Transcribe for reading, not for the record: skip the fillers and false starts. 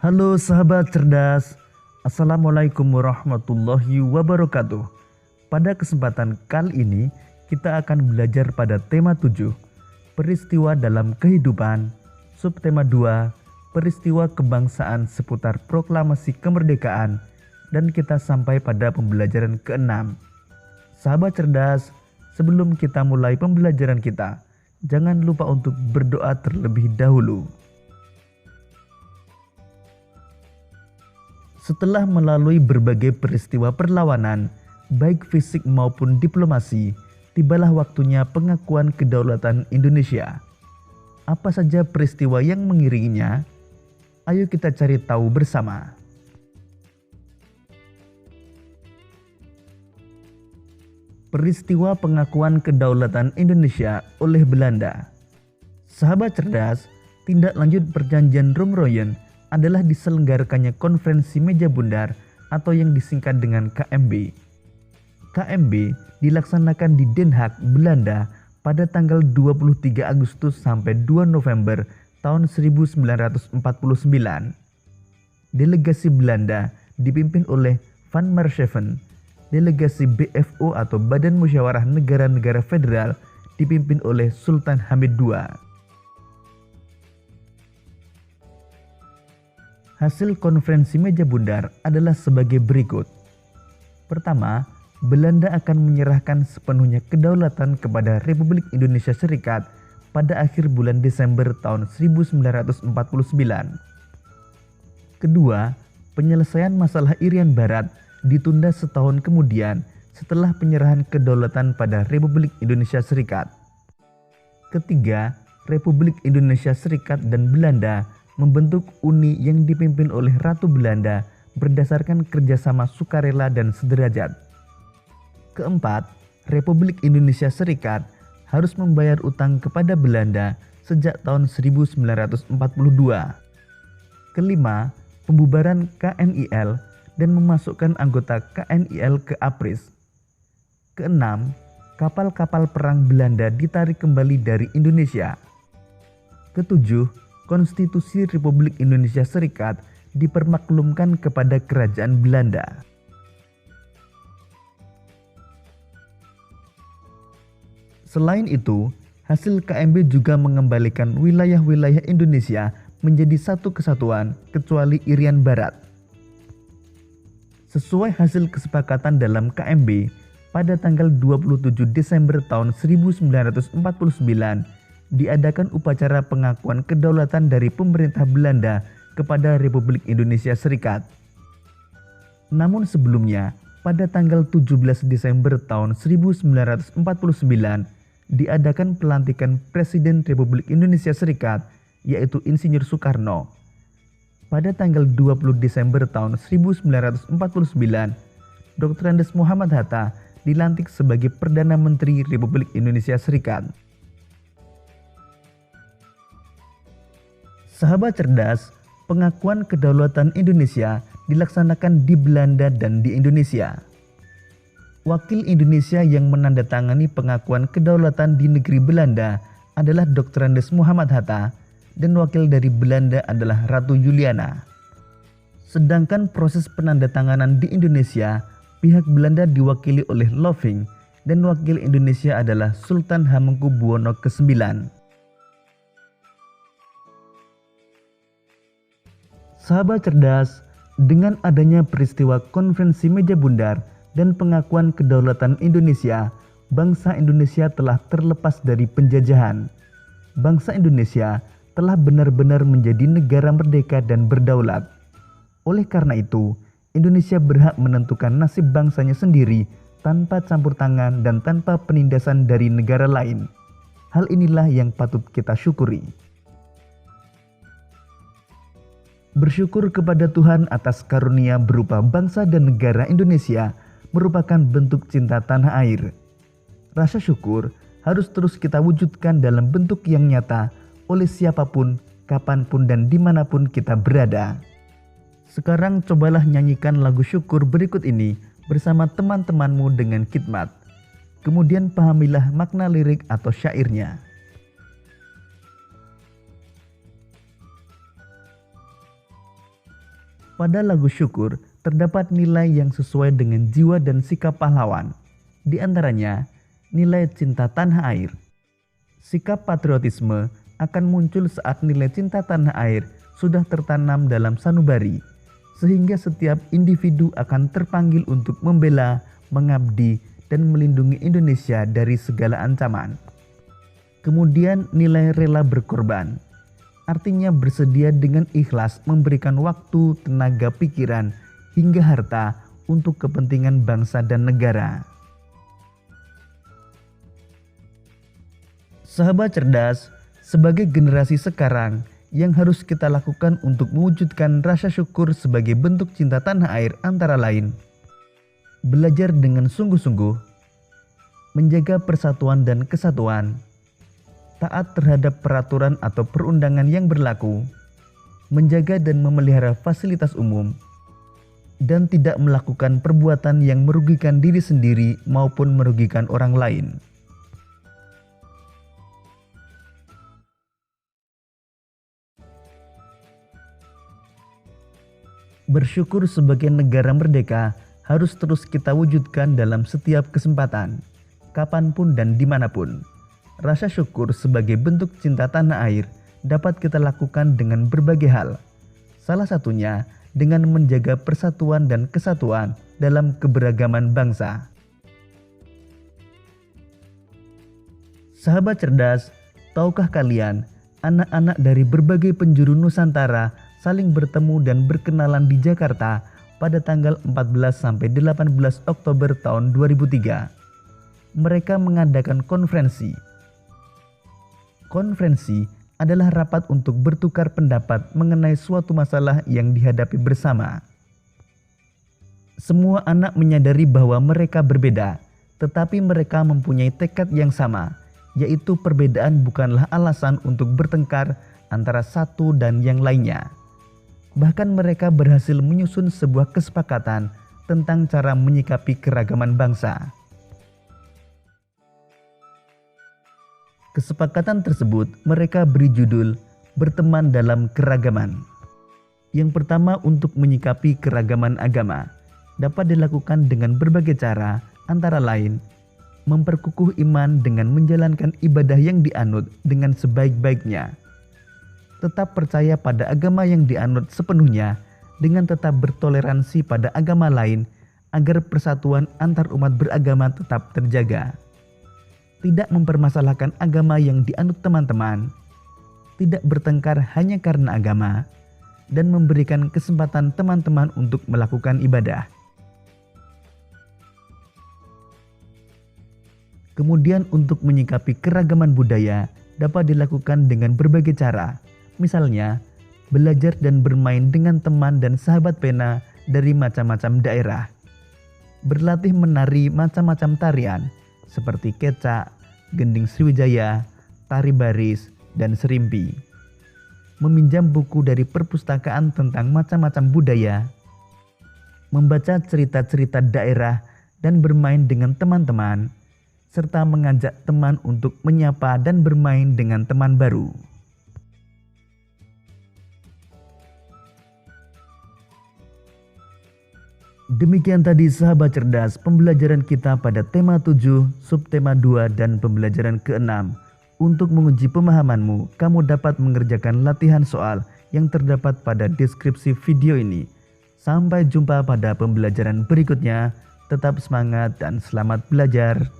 Halo sahabat cerdas, Assalamualaikum warahmatullahi wabarakatuh. Pada kesempatan kali ini kita akan belajar pada tema 7, peristiwa dalam kehidupan, subtema 2, peristiwa kebangsaan seputar proklamasi kemerdekaan, dan kita sampai pada pembelajaran ke-6. Sahabat cerdas, sebelum kita mulai pembelajaran kita, jangan lupa untuk berdoa terlebih dahulu. Setelah melalui berbagai peristiwa perlawanan, baik fisik maupun diplomasi, tibalah waktunya pengakuan kedaulatan Indonesia. Apa saja peristiwa yang mengiringinya? Ayo kita cari tahu bersama. Peristiwa pengakuan kedaulatan Indonesia oleh Belanda. Sahabat cerdas, tindak lanjut perjanjian Roem-Royen adalah diselenggarakannya konferensi meja bundar atau yang disingkat dengan KMB. KMB dilaksanakan di Den Haag, Belanda pada tanggal 23 Agustus sampai 2 November tahun 1949. Delegasi Belanda dipimpin oleh Van Maarschaffen. Delegasi BFO atau Badan Musyawarah Negara-Negara Federal dipimpin oleh Sultan Hamid II. Hasil konferensi meja bundar adalah sebagai berikut. Pertama, Belanda akan menyerahkan sepenuhnya kedaulatan kepada Republik Indonesia Serikat pada akhir bulan Desember tahun 1949. Kedua, penyelesaian masalah Irian Barat ditunda setahun kemudian setelah penyerahan kedaulatan pada Republik Indonesia Serikat. Ketiga, Republik Indonesia Serikat dan Belanda membentuk uni yang dipimpin oleh Ratu Belanda berdasarkan kerjasama sukarela dan sederajat. Keempat, Republik Indonesia Serikat harus membayar utang kepada Belanda sejak tahun 1942. Kelima, pembubaran KNIL dan memasukkan anggota KNIL ke APRIS. Keenam, kapal-kapal perang Belanda ditarik kembali dari Indonesia. Ketujuh, Konstitusi Republik Indonesia Serikat dipermaklumkan kepada Kerajaan Belanda. Selain itu, hasil KMB juga mengembalikan wilayah-wilayah Indonesia menjadi satu kesatuan kecuali Irian Barat. Sesuai hasil kesepakatan dalam KMB, pada tanggal 27 Desember tahun 1949, diadakan upacara pengakuan kedaulatan dari pemerintah Belanda kepada Republik Indonesia Serikat. Namun sebelumnya, pada tanggal 17 Desember tahun 1949, diadakan pelantikan Presiden Republik Indonesia Serikat, yaitu Insinyur Soekarno. Pada tanggal 20 Desember tahun 1949, Dr. Andes Muhammad Hatta dilantik sebagai Perdana Menteri Republik Indonesia Serikat. Sahabat cerdas, pengakuan kedaulatan Indonesia dilaksanakan di Belanda dan di Indonesia. Wakil Indonesia yang menandatangani pengakuan kedaulatan di negeri Belanda adalah Dr. Andes Muhammad Hatta dan wakil dari Belanda adalah Ratu Juliana. Sedangkan proses penandatanganan di Indonesia, pihak Belanda diwakili oleh Loving dan wakil Indonesia adalah Sultan Hamengkubuwono ke-9. Sahabat cerdas, dengan adanya peristiwa konferensi meja bundar dan pengakuan kedaulatan Indonesia, bangsa Indonesia telah terlepas dari penjajahan. Bangsa Indonesia telah benar-benar menjadi negara merdeka dan berdaulat. Oleh karena itu, Indonesia berhak menentukan nasib bangsanya sendiri tanpa campur tangan dan tanpa penindasan dari negara lain. Hal inilah yang patut kita syukuri. Bersyukur kepada Tuhan atas karunia berupa bangsa dan negara Indonesia merupakan bentuk cinta tanah air. Rasa syukur harus terus kita wujudkan dalam bentuk yang nyata oleh siapapun, kapanpun dan dimanapun kita berada. Sekarang cobalah nyanyikan lagu syukur berikut ini bersama teman-temanmu dengan khidmat. Kemudian pahamilah makna lirik atau syairnya. Pada lagu syukur terdapat nilai yang sesuai dengan jiwa dan sikap pahlawan. Di antaranya, nilai cinta tanah air. Sikap patriotisme akan muncul saat nilai cinta tanah air sudah tertanam dalam sanubari, sehingga setiap individu akan terpanggil untuk membela, mengabdi, dan melindungi Indonesia dari segala ancaman. Kemudian nilai rela berkorban, artinya bersedia dengan ikhlas memberikan waktu, tenaga pikiran, hingga harta untuk kepentingan bangsa dan negara. Sahabat cerdas, sebagai generasi sekarang, yang harus kita lakukan untuk mewujudkan rasa syukur sebagai bentuk cinta tanah air antara lain: belajar dengan sungguh-sungguh, menjaga persatuan dan kesatuan, taat terhadap peraturan atau perundangan yang berlaku, menjaga dan memelihara fasilitas umum, dan tidak melakukan perbuatan yang merugikan diri sendiri maupun merugikan orang lain. Bersyukur sebagai negara merdeka harus terus kita wujudkan dalam setiap kesempatan, kapanpun dan dimanapun. Rasa syukur sebagai bentuk cinta tanah air dapat kita lakukan dengan berbagai hal. Salah satunya dengan menjaga persatuan dan kesatuan dalam keberagaman bangsa. Sahabat cerdas, tahukah kalian, anak-anak dari berbagai penjuru Nusantara saling bertemu dan berkenalan di Jakarta pada tanggal 14-18 Oktober tahun 2003. Mereka mengadakan konferensi. Konferensi adalah rapat untuk bertukar pendapat mengenai suatu masalah yang dihadapi bersama. Semua anak menyadari bahwa mereka berbeda, tetapi mereka mempunyai tekad yang sama, yaitu perbedaan bukanlah alasan untuk bertengkar antara satu dan yang lainnya. Bahkan mereka berhasil menyusun sebuah kesepakatan tentang cara menyikapi keragaman bangsa. Kesepakatan tersebut mereka beri judul "Berteman dalam Keragaman". Yang pertama, untuk menyikapi keragaman agama dapat dilakukan dengan berbagai cara, antara lain memperkukuh iman dengan menjalankan ibadah yang dianut dengan sebaik-baiknya, tetap percaya pada agama yang dianut sepenuhnya dengan tetap bertoleransi pada agama lain agar persatuan antar umat beragama tetap terjaga. Tidak mempermasalahkan agama yang dianut teman-teman, tidak bertengkar hanya karena agama, dan memberikan kesempatan teman-teman untuk melakukan ibadah. Kemudian untuk menyikapi keragaman budaya dapat dilakukan dengan berbagai cara. Misalnya, belajar dan bermain dengan teman dan sahabat pena dari macam-macam daerah. Berlatih menari macam-macam tarian seperti kecak, gending Sriwijaya, tari baris, dan serimpi. Meminjam buku dari perpustakaan tentang macam-macam budaya. Membaca cerita-cerita daerah dan bermain dengan teman-teman, serta mengajak teman untuk menyapa dan bermain dengan teman baru. Demikian tadi sahabat cerdas pembelajaran kita pada tema 7, subtema 2 dan pembelajaran ke-6. Untuk menguji pemahamanmu, kamu dapat mengerjakan latihan soal yang terdapat pada deskripsi video ini. Sampai jumpa pada pembelajaran berikutnya. Tetap semangat dan selamat belajar.